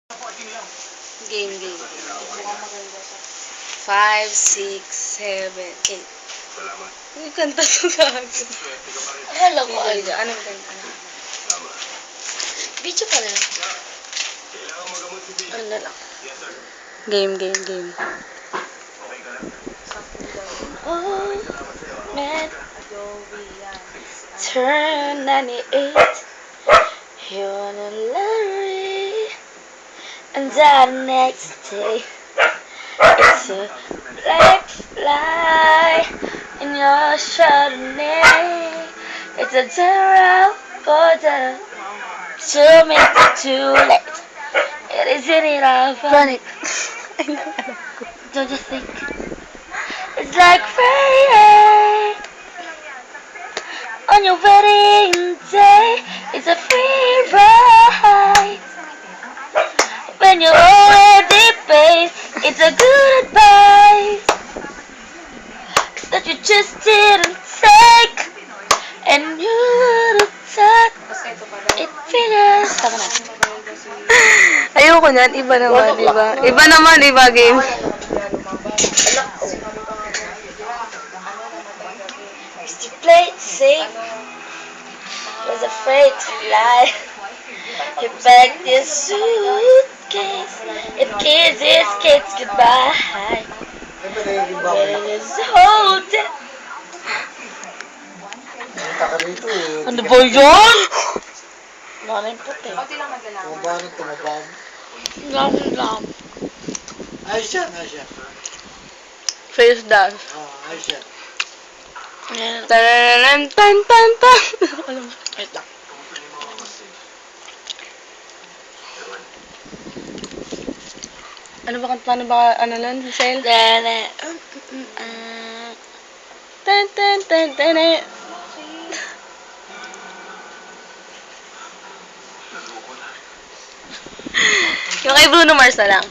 Game. 5, 6, 7, 8. Uy, kanta to gago. Akala ko ano. Anong kanta na? Video pa na. Ano na lang. Game. Oh, man. Turn 98. You're the lottery. And the next day, it's a black fly in your Chardonnay. It's a terror border. Too too late. It isn't it all funny. Don't you think? It's like Friday on your wedding day. It's a free ride. When you already paid, it's a good advice that you just didn't take, and you would have thought it finished. Tama na. Ayoko niyan. Iba naman, iba. Iba naman, iba game. Used to play it safe, was afraid to lie. You packed your suitcase, it kids goodbye. Well, it's holding. Ano ba yun? Nanay puti. Tumabang. Lam. Ayos yan. Face dance. Ayos yan. Tan. Wait lang. Ano ba, Michelle? Tan. Yung kay Bruno Mars na lang.